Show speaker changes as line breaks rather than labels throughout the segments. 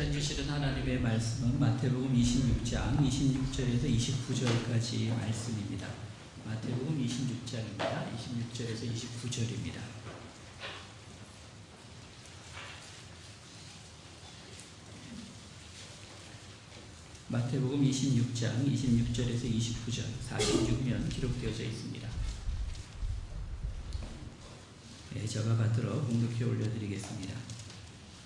시간 주시는 하나님의 말씀은 마태복음 26장 26절에서 29절까지 말씀입니다. 마태복음 26장입니다. 26절에서 29절입니다. 마태복음 26장 26절에서 29절 46면 기록되어져 있습니다. 저가 받들어 공독해 올려드리겠습니다.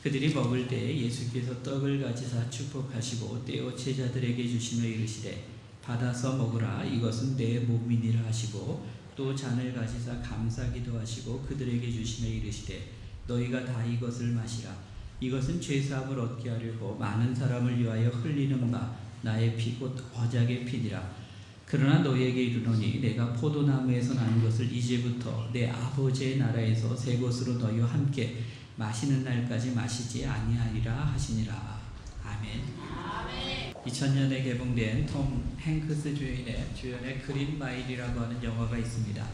그들이 먹을 때 예수께서 떡을 가지사 축복하시고 떼어 제자들에게 주시며 이르시되 받아서 먹으라 이것은 내 몸이니라 하시고 또 잔을 가지사 감사기도 하시고 그들에게 주시며 이르시되 너희가 다 이것을 마시라 이것은 죄사함을 얻게 하려고 많은 사람을 위하여 흘리는 바 나의 피 곧 언약의 피니라. 그러나 너희에게 이르노니 내가 포도나무에서 난 것을 이제부터 내 아버지의 나라에서 새 것으로 너희와 함께 마시는 날까지 마시지 아니하리라 하시니라. 아멘. 2000년에 개봉된 톰 행크스 주연의 그린 마일이라고 하는 영화가 있습니다.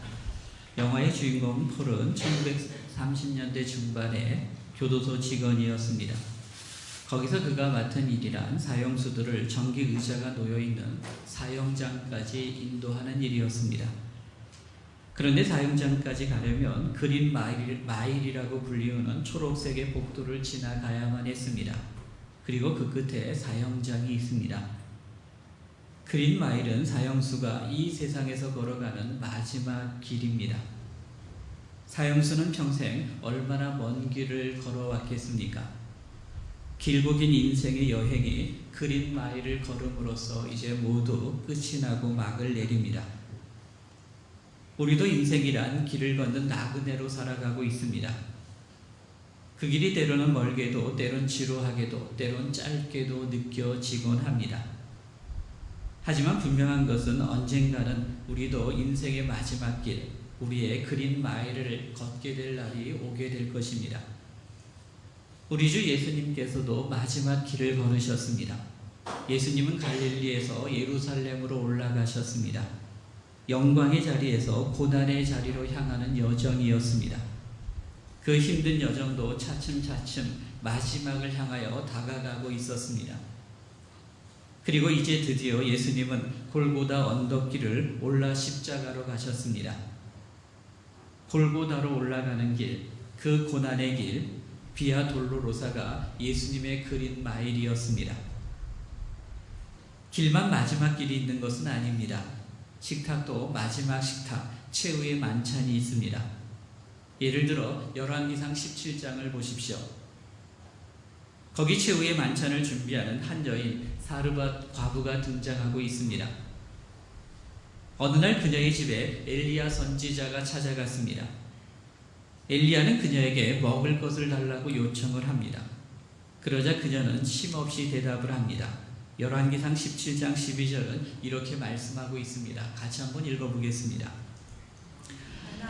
영화의 주인공 폴은 1930년대 중반에 교도소 직원이었습니다. 거기서 그가 맡은 일이란 사형수들을 전기 의자가 놓여있는 사형장까지 인도하는 일이었습니다. 그런데 사형장까지 가려면 그린 마일이라고 불리우는 초록색의 복도를 지나가야만 했습니다. 그리고 그 끝에 사형장이 있습니다. 그린 마일은 사형수가 이 세상에서 걸어가는 마지막 길입니다. 사형수는 평생 얼마나 먼 길을 걸어왔겠습니까? 길고 긴 인생의 여행이 그린 마일을 걸음으로써 이제 모두 끝이 나고 막을 내립니다. 우리도 인생이란 길을 걷는 나그네로 살아가고 있습니다. 그 길이 때로는 멀게도 때론 지루하게도 때론 짧게도 느껴지곤 합니다. 하지만 분명한 것은 언젠가는 우리도 인생의 마지막 길, 우리의 그린 마일을 걷게 될 날이 오게 될 것입니다. 우리 주 예수님께서도 마지막 길을 걸으셨습니다. 예수님은 갈릴리에서 예루살렘으로 올라가셨습니다. 영광의 자리에서 고난의 자리로 향하는 여정이었습니다. 그 힘든 여정도 차츰차츰 마지막을 향하여 다가가고 있었습니다. 그리고 이제 드디어 예수님은 골고다 언덕길을 올라 십자가로 가셨습니다. 골고다로 올라가는 길, 그 고난의 길, 비아 돌로로사가 예수님의 그린 마일이었습니다. 길만 마지막 길이 있는 것은 아닙니다. 식탁도 마지막 식탁, 최후의 만찬이 있습니다. 예를 들어 열왕기상 17장을 보십시오. 거기 최후의 만찬을 준비하는 한 여인 사르밧 과부가 등장하고 있습니다. 어느 날 그녀의 집에 엘리야 선지자가 찾아갔습니다. 엘리야는 그녀에게 먹을 것을 달라고 요청을 합니다. 그러자 그녀는 쉼없이 대답을 합니다. 열왕기상 17장 12절은 이렇게 말씀하고 있습니다. 같이 한번 읽어보겠습니다.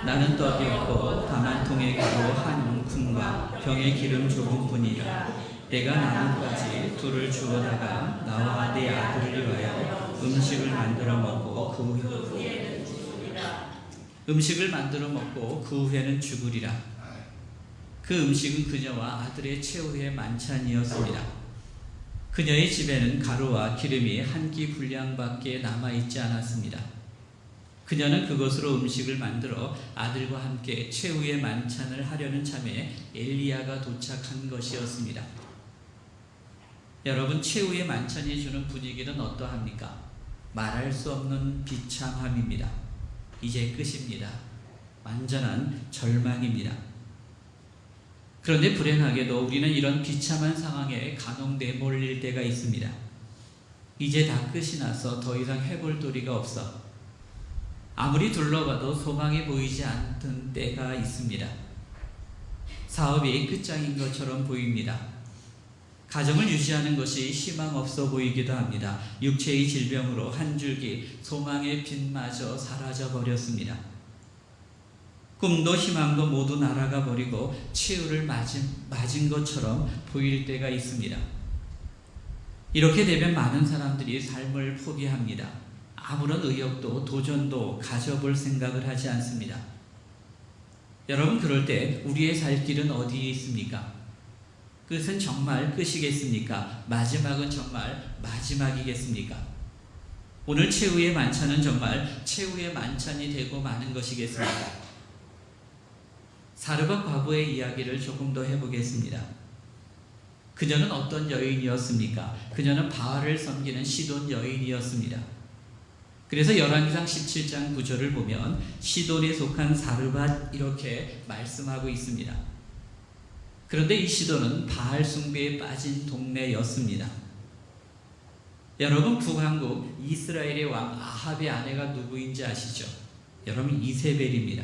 나는 떡이 없고 다만 통에 가루 한 움큼과 병에 기름 조금뿐이라. 내가 나무까지 둘을 주워다가 나와 내 아들을 위하여 음식을 만들어 먹고 그 후에는 죽으리라. 그 음식은 그녀와 아들의 최후의 만찬이었습니다. 그녀의 집에는 가루와 기름이 한 끼 분량밖에 남아있지 않았습니다. 그녀는 그것으로 음식을 만들어 아들과 함께 최후의 만찬을 하려는 참에 엘리야가 도착한 것이었습니다. 여러분, 최후의 만찬이 주는 분위기는 어떠합니까? 말할 수 없는 비참함입니다. 이제 끝입니다. 완전한 절망입니다. 그런데 불행하게도 우리는 이런 비참한 상황에 간혹 내몰릴 때가 있습니다. 이제 다 끝이 나서 더 이상 해볼 도리가 없어. 아무리 둘러봐도 소망이 보이지 않던 때가 있습니다. 사업이 끝장인 것처럼 보입니다. 가정을 유지하는 것이 희망 없어 보이기도 합니다. 육체의 질병으로 한 줄기 소망의 빛마저 사라져 버렸습니다. 꿈도 희망도 모두 날아가 버리고 최후를 맞은 것처럼 보일 때가 있습니다. 이렇게 되면 많은 사람들이 삶을 포기합니다. 아무런 의욕도 도전도 가져볼 생각을 하지 않습니다. 여러분, 그럴 때 우리의 살 길은 어디에 있습니까? 끝은 정말 끝이겠습니까? 마지막은 정말 마지막이겠습니까? 오늘 최후의 만찬은 정말 최후의 만찬이 되고 마는 것이겠습니까? 사르밧 과부의 이야기를 조금 더 해보겠습니다. 그녀는 어떤 여인이었습니까? 그녀는 바알을 섬기는 시돈 여인이었습니다. 그래서 열왕기상 17장 9절을 보면 시돈에 속한 사르밧 이렇게 말씀하고 있습니다. 그런데 이 시돈은 바알 숭배에 빠진 동네였습니다. 여러분, 북왕국 이스라엘의 왕 아합의 아내가 누구인지 아시죠? 여러분, 이세벨입니다.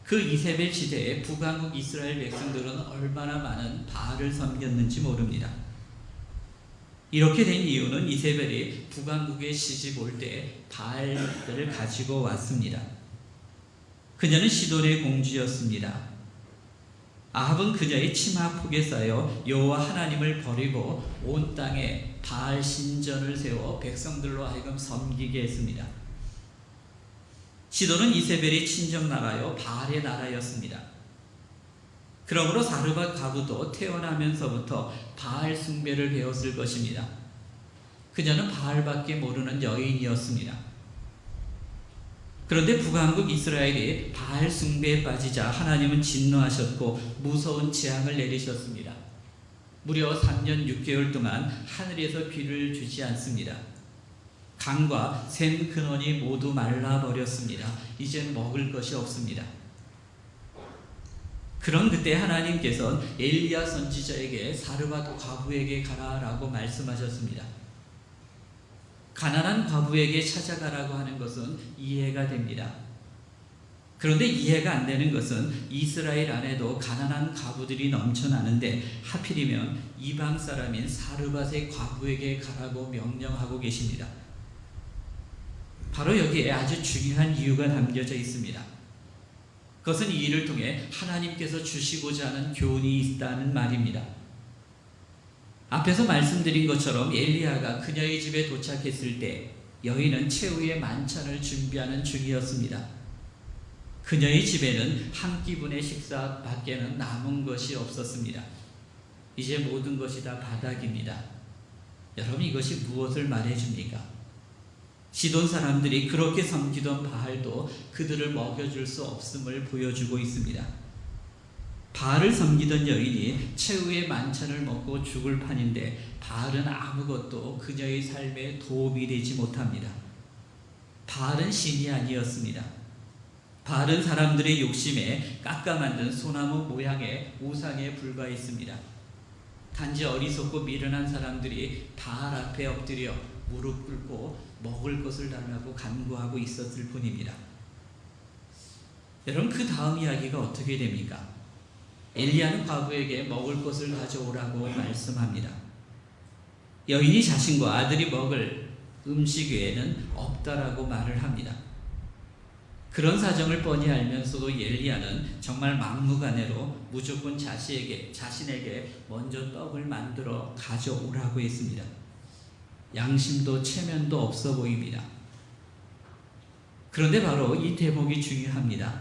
그 이세벨 시대에 북왕국 이스라엘 백성들은 얼마나 많은 바알을 섬겼는지 모릅니다. 이렇게 된 이유는 이세벨이 북왕국에 시집 올 때 바알들을 가지고 왔습니다. 그녀는 시돈의 공주였습니다. 아합은 그녀의 치마 폭에 쌓여 여호와 하나님을 버리고 온 땅에 바알 신전을 세워 백성들로 하여금 섬기게 했습니다. 시돈은 이세벨의 친정 나라요 바알의 나라였습니다. 그러므로 사르밧 과부도 태어나면서부터 바알 숭배를 배웠을 것입니다. 그녀는 바알밖에 모르는 여인이었습니다. 그런데 북왕국 이스라엘이 바알 숭배에 빠지자 하나님은 진노하셨고 무서운 재앙을 내리셨습니다. 무려 3년 6개월 동안 하늘에서 비를 주지 않습니다. 강과 샘 근원이 모두 말라버렸습니다. 이젠 먹을 것이 없습니다. 그런 그때 하나님께서는 엘리야 선지자에게 사르밧 과부에게 가라라고 말씀하셨습니다. 가난한 과부에게 찾아가라고 하는 것은 이해가 됩니다. 그런데 이해가 안 되는 것은 이스라엘 안에도 가난한 과부들이 넘쳐나는데 하필이면 이방 사람인 사르밧의 과부에게 가라고 명령하고 계십니다. 바로 여기에 아주 중요한 이유가 담겨져 있습니다. 그것은 이 일을 통해 하나님께서 주시고자 하는 교훈이 있다는 말입니다. 앞에서 말씀드린 것처럼 엘리야가 그녀의 집에 도착했을 때 여인은 최후의 만찬을 준비하는 중이었습니다. 그녀의 집에는 한 끼분의 식사 밖에는 남은 것이 없었습니다. 이제 모든 것이 다 바닥입니다. 여러분, 이것이 무엇을 말해줍니까? 시돈 사람들이 그렇게 섬기던 바알도 그들을 먹여줄 수 없음을 보여주고 있습니다. 바알을 섬기던 여인이 최후의 만찬을 먹고 죽을 판인데 바알은 아무것도 그녀의 삶에 도움이 되지 못합니다. 바알은 신이 아니었습니다. 바알은 사람들의 욕심에 깎아 만든 소나무 모양의 우상에 불과했습니다. 단지 어리석고 미련한 사람들이 바알 앞에 엎드려 무릎 꿇고 먹을 것을 달라고 간구하고 있었을 뿐입니다. 여러분, 그 다음 이야기가 어떻게 됩니까? 엘리야는 과부에게 먹을 것을 가져오라고 말씀합니다. 여인이 자신과 아들이 먹을 음식 외에는 없다라고 말을 합니다. 그런 사정을 뻔히 알면서도 엘리야는 정말 막무가내로 무조건 자신에게 먼저 떡을 만들어 가져오라고 했습니다. 양심도 체면도 없어 보입니다. 그런데 바로 이 대목이 중요합니다.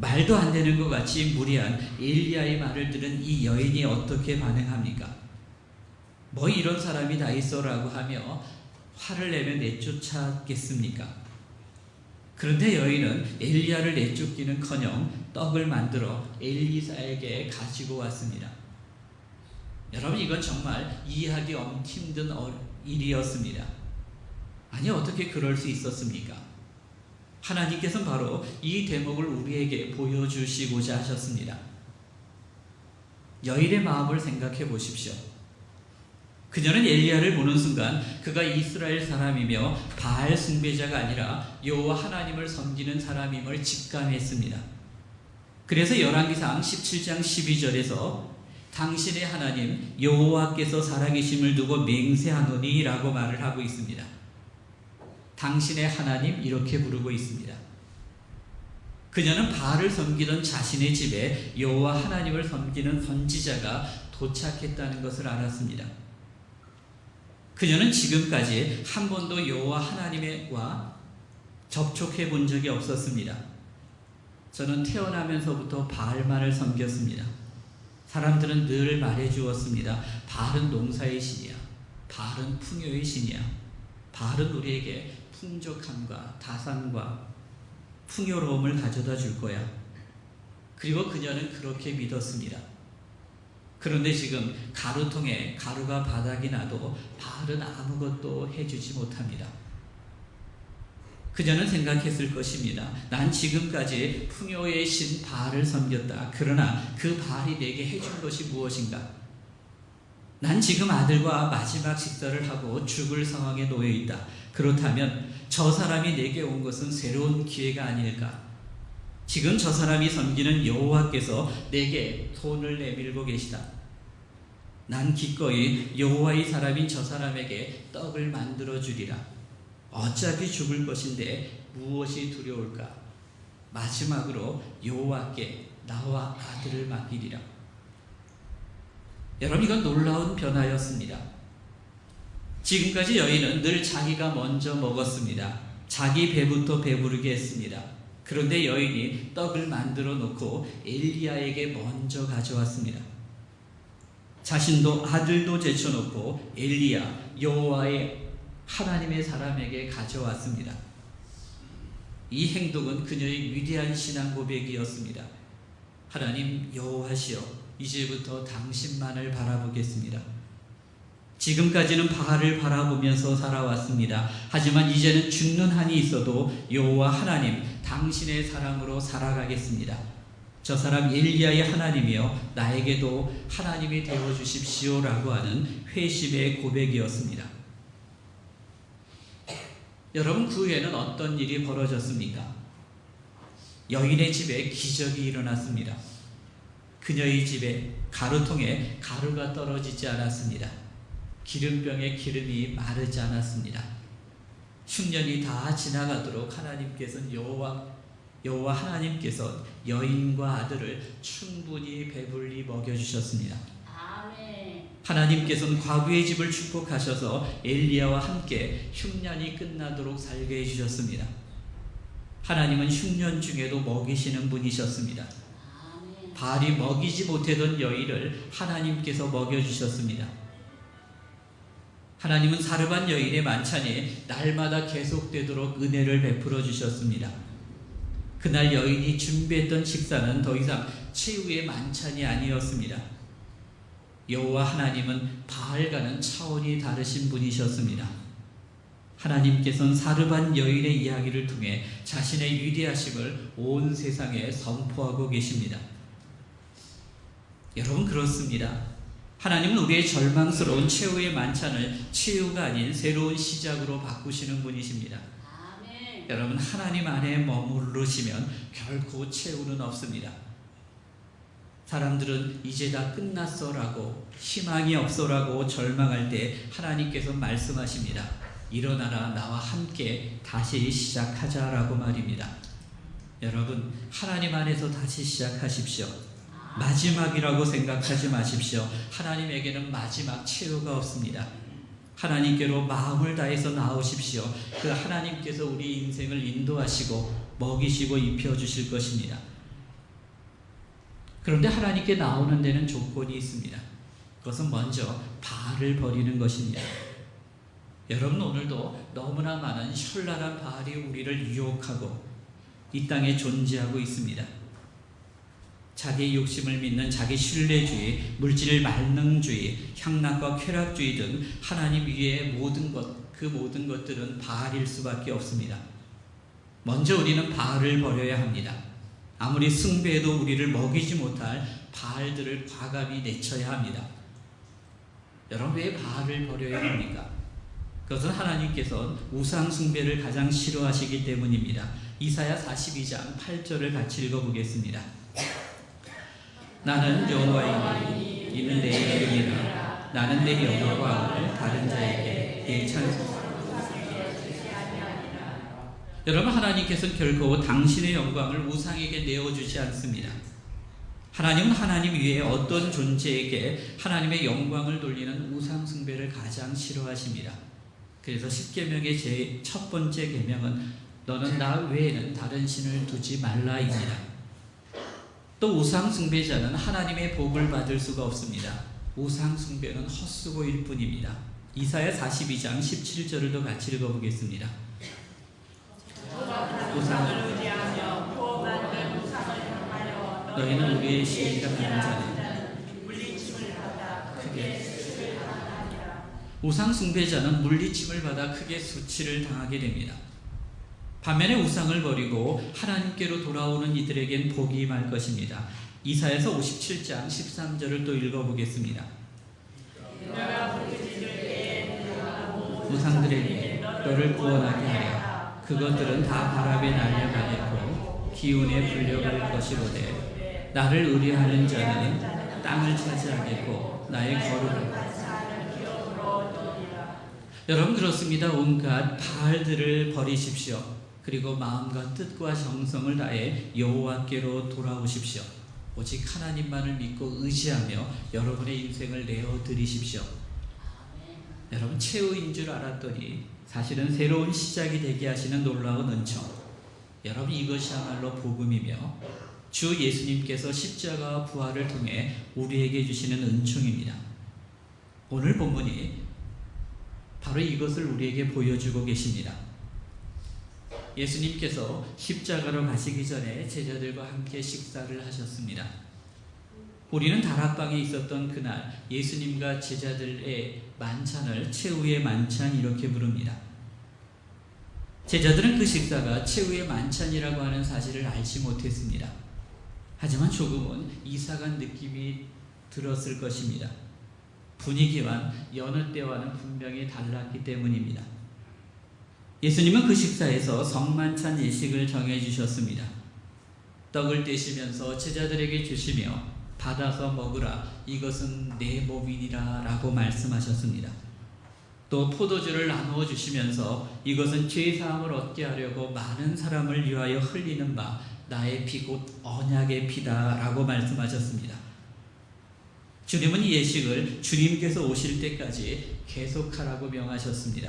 말도 안 되는 것 같이 무리한 엘리야의 말을 들은 이 여인이 어떻게 반응합니까? 뭐 이런 사람이 다 있어라고 하며 화를 내며 내쫓았겠습니까? 그런데 여인은 엘리야를 내쫓기는커녕 떡을 만들어 엘리사에게 가지고 왔습니다. 여러분, 이건 정말 이해하기 힘든 일이었습니다. 아니, 어떻게 그럴 수 있었습니까? 하나님께서는 바로 이 대목을 우리에게 보여주시고자 하셨습니다. 여인의 마음을 생각해 보십시오. 그녀는 엘리야를 보는 순간 그가 이스라엘 사람이며 바알 숭배자가 아니라 여호와 하나님을 섬기는 사람임을 직감했습니다. 그래서 열왕기상 17장 12절에서 당신의 하나님 여호와께서 살아계심을 두고 맹세하노니 라고 말을 하고 있습니다. 당신의 하나님 이렇게 부르고 있습니다. 그녀는 바알을 섬기던 자신의 집에 여호와 하나님을 섬기는 선지자가 도착했다는 것을 알았습니다. 그녀는 지금까지 한 번도 여호와 하나님과 접촉해 본 적이 없었습니다. 저는 태어나면서부터 바알만을 섬겼습니다. 사람들은 늘 말해주었습니다. 바알은 농사의 신이야. 바알은 풍요의 신이야. 바알은 우리에게 풍족함과 다산과 풍요로움을 가져다 줄 거야. 그리고 그녀는 그렇게 믿었습니다. 그런데 지금 가루통에 가루가 바닥이 나도 바알은 아무것도 해주지 못합니다. 그녀는 생각했을 것입니다. 난 지금까지 풍요의 신 바알을 섬겼다. 그러나 그 바알이 내게 해준 것이 무엇인가? 난 지금 아들과 마지막 식사를 하고 죽을 상황에 놓여 있다. 그렇다면 저 사람이 내게 온 것은 새로운 기회가 아닐까? 지금 저 사람이 섬기는 여호와께서 내게 손을 내밀고 계시다. 난 기꺼이 여호와의 사람인 저 사람에게 떡을 만들어 주리라. 어차피 죽을 것인데 무엇이 두려울까? 마지막으로 여호와께 나와 아들을 맡기리라. 여러분, 이건 놀라운 변화였습니다. 지금까지 여인은 늘 자기가 먼저 먹었습니다. 자기 배부터 배부르게 했습니다. 그런데 여인이 떡을 만들어 놓고 엘리야에게 먼저 가져왔습니다. 자신도 아들도 제쳐놓고 엘리야, 여호와의 하나님의 사람에게 가져왔습니다. 이 행동은 그녀의 위대한 신앙 고백이었습니다. 하나님 여호와시여, 이제부터 당신만을 바라보겠습니다. 지금까지는 바알을 바라보면서 살아왔습니다. 하지만 이제는 죽는 한이 있어도 여호와 하나님, 당신의 사랑으로 살아가겠습니다. 저 사람 엘리야의 하나님이여, 나에게도 하나님이 되어주십시오라고 하는 회심의 고백이었습니다. 여러분, 그 후에는 어떤 일이 벌어졌습니까? 여인의 집에 기적이 일어났습니다. 그녀의 집에 가루통에 가루가 떨어지지 않았습니다. 기름병에 기름이 마르지 않았습니다. 흉년이 다 지나가도록 하나님께서는 여호와 하나님께서 여인과 아들을 충분히 배불리 먹여주셨습니다. 아멘. 하나님께서는 과부의 집을 축복하셔서 엘리야와 함께 흉년이 끝나도록 살게 해주셨습니다. 하나님은 흉년 중에도 먹이시는 분이셨습니다. 아멘. 바알이 먹이지 못하던 여인을 하나님께서 먹여주셨습니다. 하나님은 사르반 여인의 만찬이 날마다 계속되도록 은혜를 베풀어 주셨습니다. 그날 여인이 준비했던 식사는 더 이상 최후의 만찬이 아니었습니다. 여호와 하나님은 바알과는 차원이 다르신 분이셨습니다. 하나님께서는 사르반 여인의 이야기를 통해 자신의 위대하심을 온 세상에 선포하고 계십니다. 여러분, 그렇습니다. 하나님은 우리의 절망스러운 최후의 만찬을 최후가 아닌 새로운 시작으로 바꾸시는 분이십니다. 아멘. 여러분, 하나님 안에 머무르시면 결코 최후는 없습니다. 사람들은 이제 다 끝났어라고, 희망이 없어라고 절망할 때 하나님께서 말씀하십니다. 일어나라, 나와 함께 다시 시작하자라고 말입니다. 여러분, 하나님 안에서 다시 시작하십시오. 마지막이라고 생각하지 마십시오. 하나님에게는 마지막 최후가 없습니다. 하나님께로 마음을 다해서 나오십시오. 그 하나님께서 우리 인생을 인도하시고 먹이시고 입혀주실 것입니다. 그런데 하나님께 나오는 데는 조건이 있습니다. 그것은 먼저 바알을 버리는 것입니다. 여러분, 오늘도 너무나 많은 현란한 바알이 우리를 유혹하고 이 땅에 존재하고 있습니다. 자기의 욕심을 믿는 자기 신뢰주의, 물질 만능주의, 향락과 쾌락주의 등 하나님 위의 모든 것, 그 모든 것들은 바알일 수밖에 없습니다. 먼저 우리는 바알을 버려야 합니다. 아무리 숭배해도 우리를 먹이지 못할 바알들을 과감히 내쳐야 합니다. 여러분, 왜 바알을 버려야 합니까? 그것은 하나님께서 우상 숭배를 가장 싫어하시기 때문입니다. 이사야 42장 8절을 같이 읽어보겠습니다. 나는 여호와이니 이는 내 이름이라. 나는 내 영광을 다른 자에게 내 찬송. 여러분, 하나님께서는 결코 당신의 영광을 우상에게 내어주지 않습니다. 하나님은 하나님 외에 어떤 존재에게 하나님의 영광을 돌리는 우상 숭배를 가장 싫어하십니다. 그래서 십계명의 제 첫 번째 계명은 너는 나 외에는 다른 신을 두지 말라입니다. 또 우상 숭배자는 하나님의 복을 받을 수가 없습니다. 우상 숭배는 헛수고일 뿐입니다. 이사야 42장 17절을 같이 읽어보겠습니다. 우상을 의지하며 또 만든 우상을 향하여 너희는 우리의 시기가 많은 자는 물리침을 받아 크게 수치를 당하리라. 우상 숭배자는 물리침을 받아 크게 수치를 당하게 됩니다. 반면에 우상을 버리고 하나님께로 돌아오는 이들에겐 복이 임할 것입니다. 이사야서 57장 13절을 또 읽어보겠습니다. 우상들에게 너를 구원하게 하여 그것들은 다 바람에 날려가겠고 기운에 불려갈 것이로되 나를 의뢰하는 자는 땅을 차지하겠고 나의 거룩을 여러분 그렇습니다. 온갖 바알들을 버리십시오. 그리고 마음과 뜻과 정성을 다해 여호와께로 돌아오십시오. 오직 하나님만을 믿고 의지하며 여러분의 인생을 내어드리십시오. 여러분 최후인 줄 알았더니 사실은 새로운 시작이 되게 하시는 놀라운 은총. 여러분 이것이야말로 복음이며 주 예수님께서 십자가와 부활을 통해 우리에게 주시는 은총입니다. 오늘 본문이 바로 이것을 우리에게 보여주고 계십니다. 예수님께서 십자가로 가시기 전에 제자들과 함께 식사를 하셨습니다. 우리는 다락방에 있었던 그날 예수님과 제자들의 만찬을 최후의 만찬 이렇게 부릅니다. 제자들은 그 식사가 최후의 만찬이라고 하는 사실을 알지 못했습니다. 하지만 조금은 이상한 느낌이 들었을 것입니다. 분위기와 여느 때와는 분명히 달랐기 때문입니다. 예수님은 그 식사에서 성만찬 예식을 정해주셨습니다. 떡을 떼시면서 제자들에게 주시며 받아서 먹으라 이것은 내 몸이니라 라고 말씀하셨습니다. 또 포도주를 나누어 주시면서 이것은 죄사함을 얻게 하려고 많은 사람을 위하여 흘리는 바 나의 피 곧 언약의 피다 라고 말씀하셨습니다. 주님은 이 예식을 주님께서 오실 때까지 계속하라고 명하셨습니다.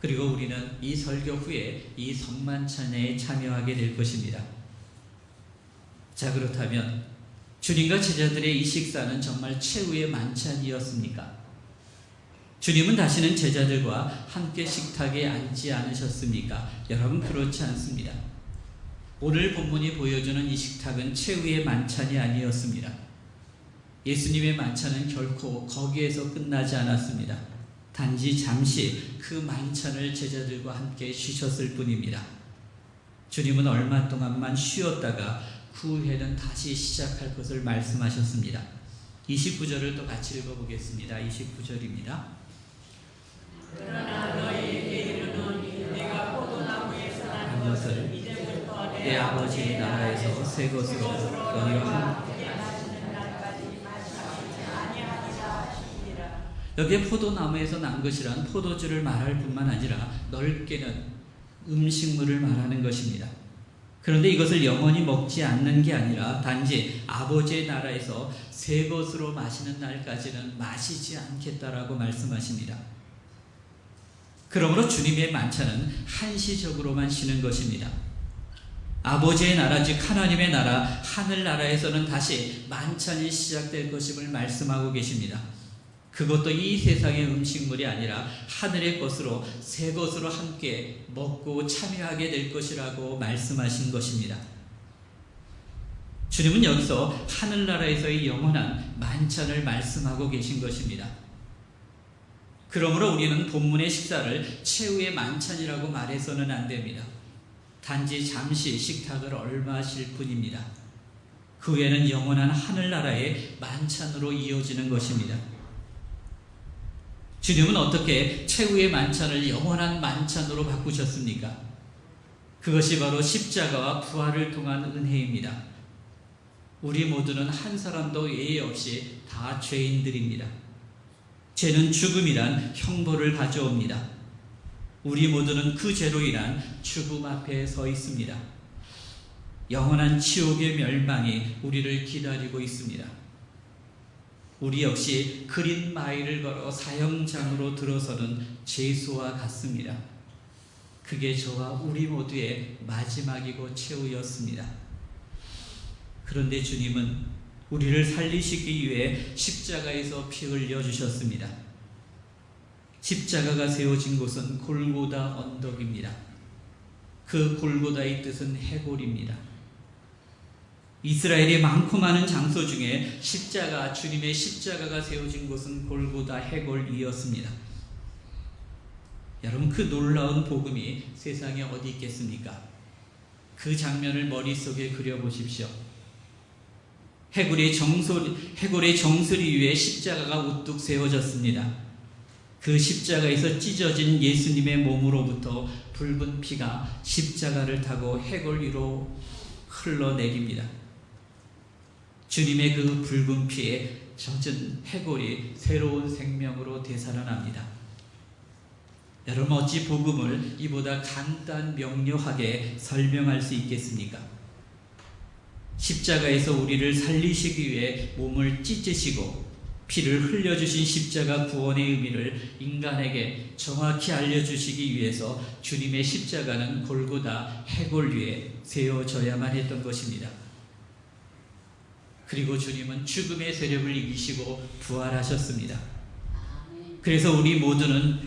그리고 우리는 이 설교 후에 이 성만찬에 참여하게 될 것입니다. 자, 그렇다면 주님과 제자들의 이 식사는 정말 최후의 만찬이었습니까? 주님은 다시는 제자들과 함께 식탁에 앉지 않으셨습니까? 여러분 그렇지 않습니다. 오늘 본문이 보여주는 이 식탁은 최후의 만찬이 아니었습니다. 예수님의 만찬은 결코 거기에서 끝나지 않았습니다. 단지 잠시 그 만찬을 제자들과 함께 쉬셨을 뿐입니다. 주님은 얼마 동안만 쉬었다가 그 후에는 다시 시작할 것을 말씀하셨습니다. 29절을 또 같이 읽어보겠습니다. 29절입니다. 그러나 너희에게 이르노니 내가 포도나무에서 난 것을 이제부터 내 아버지의 나라에서 새 것으로 너희와 함께 마시는 날까지 마시지 아니하리라 하시니라. 여기에 포도나무에서 난 것이란 포도주를 말할 뿐만 아니라 넓게는 음식물을 말하는 것입니다. 그런데 이것을 영원히 먹지 않는 게 아니라 단지 아버지의 나라에서 새 것으로 마시는 날까지는 마시지 않겠다라고 말씀하십니다. 그러므로 주님의 만찬은 한시적으로만 쉬는 것입니다. 아버지의 나라 즉 하나님의 나라 하늘나라에서는 다시 만찬이 시작될 것임을 말씀하고 계십니다. 그것도 이 세상의 음식물이 아니라 하늘의 것으로 새 것으로 함께 먹고 참여하게 될 것이라고 말씀하신 것입니다. 주님은 여기서 하늘나라에서의 영원한 만찬을 말씀하고 계신 것입니다. 그러므로 우리는 본문의 식사를 최후의 만찬이라고 말해서는 안 됩니다. 단지 잠시 식탁을 얽마실 뿐입니다. 그 후에는 영원한 하늘나라의 만찬으로 이어지는 것입니다. 주님은 어떻게 최후의 만찬을 영원한 만찬으로 바꾸셨습니까? 그것이 바로 십자가와 부활을 통한 은혜입니다. 우리 모두는 한 사람도 예외 없이 다 죄인들입니다. 죄는 죽음이란 형벌을 가져옵니다. 우리 모두는 그 죄로 인한 죽음 앞에 서 있습니다. 영원한 지옥의 멸망이 우리를 기다리고 있습니다. 우리 역시 그린 마일을 걸어 사형장으로 들어서는 죄수와 같습니다. 그게 저와 우리 모두의 마지막이고 최후였습니다. 그런데 주님은 우리를 살리시기 위해 십자가에서 피 흘려 주셨습니다. 십자가가 세워진 곳은 골고다 언덕입니다. 그 골고다의 뜻은 해골입니다. 이스라엘의 많고 많은 장소 중에 주님의 십자가가 세워진 곳은 골고다 해골이었습니다. 여러분, 그 놀라운 복음이 세상에 어디 있겠습니까? 그 장면을 머릿속에 그려보십시오. 해골의 정수리 위에 십자가가 우뚝 세워졌습니다. 그 십자가에서 찢어진 예수님의 몸으로부터 붉은 피가 십자가를 타고 해골 위로 흘러내립니다. 주님의 그 붉은 피에 젖은 해골이 새로운 생명으로 되살아납니다. 여러분, 어찌 복음을 이보다 간단 명료하게 설명할 수 있겠습니까? 십자가에서 우리를 살리시기 위해 몸을 찢으시고 피를 흘려주신 십자가 구원의 의미를 인간에게 정확히 알려주시기 위해서 주님의 십자가는 골고다 해골 위에 세워져야만 했던 것입니다. 그리고 주님은 죽음의 세력을 이기시고 부활하셨습니다. 그래서 우리 모두는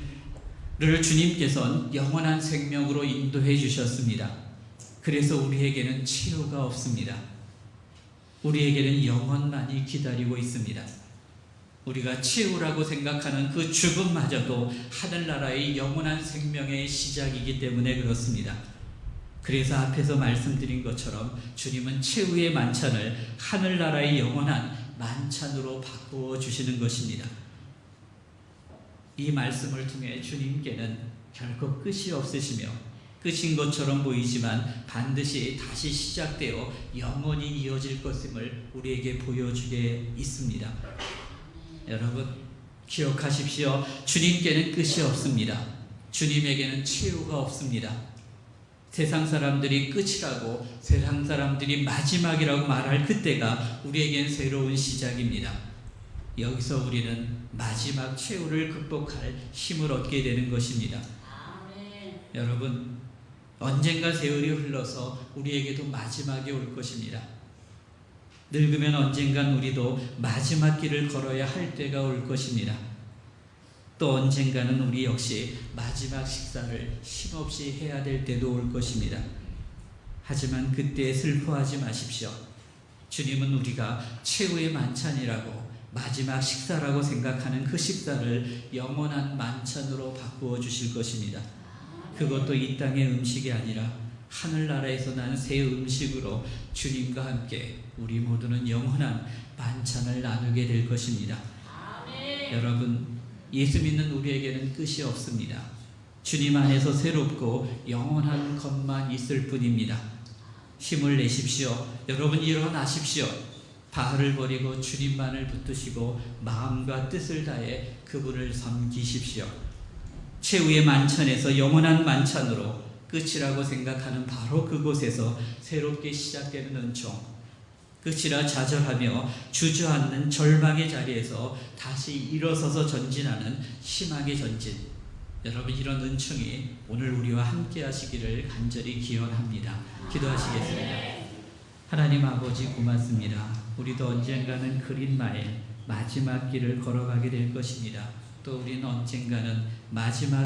주님께서는 영원한 생명으로 인도해 주셨습니다. 그래서 우리에게는 치유가 없습니다. 우리에게는 영원만이 기다리고 있습니다. 우리가 치유라고 생각하는 그 죽음마저도 하늘나라의 영원한 생명의 시작이기 때문에 그렇습니다. 그래서 앞에서 말씀드린 것처럼 주님은 최후의 만찬을 하늘나라의 영원한 만찬으로 바꾸어 주시는 것입니다. 이 말씀을 통해 주님께는 결코 끝이 없으시며 끝인 것처럼 보이지만 반드시 다시 시작되어 영원히 이어질 것임을 우리에게 보여주게 있습니다. 여러분, 기억하십시오. 주님께는 끝이 없습니다. 주님에게는 치유가 없습니다. 세상 사람들이 끝이라고, 세상 사람들이 마지막이라고 말할 그때가 우리에겐 새로운 시작입니다. 여기서 우리는 마지막 최후를 극복할 힘을 얻게 되는 것입니다. 여러분, 언젠가 세월이 흘러서 우리에게도 마지막이 올 것입니다. 늙으면 언젠간 우리도 마지막 길을 걸어야 할 때가 올 것입니다. 또 언젠가는 우리 역시 마지막 식사를 힘없이 해야 될 때도 올 것입니다. 하지만 그때 슬퍼하지 마십시오. 주님은 우리가 최후의 만찬이라고, 마지막 식사라고 생각하는 그 식사를 영원한 만찬으로 바꾸어 주실 것입니다. 그것도 이 땅의 음식이 아니라 하늘나라에서 난 새 음식으로 주님과 함께 우리 모두는 영원한 만찬을 나누게 될 것입니다. 여러분, 예수 믿는 우리에게는 끝이 없습니다. 주님 안에서 새롭고 영원한 것만 있을 뿐입니다. 힘을 내십시오. 여러분, 일어나십시오. 바알을 버리고 주님만을 붙드시고 마음과 뜻을 다해 그분을 섬기십시오. 최후의 만찬에서 영원한 만찬으로 끝이라고 생각하는 바로 그곳에서 새롭게 시작되는 은총, 끝이라 좌절하며 주저앉는 절망의 자리에서 다시 일어서서 전진하는 희망의 전진, 여러분, 이런 은총이 오늘 우리와 함께 하시기를 간절히 기원합니다. 기도하시겠습니다. 하나님 아버지, 고맙습니다. 우리도 언젠가는 그린 마일, 마지막 길을 걸어가게 될 것입니다. 또 우리는 언젠가는 마지막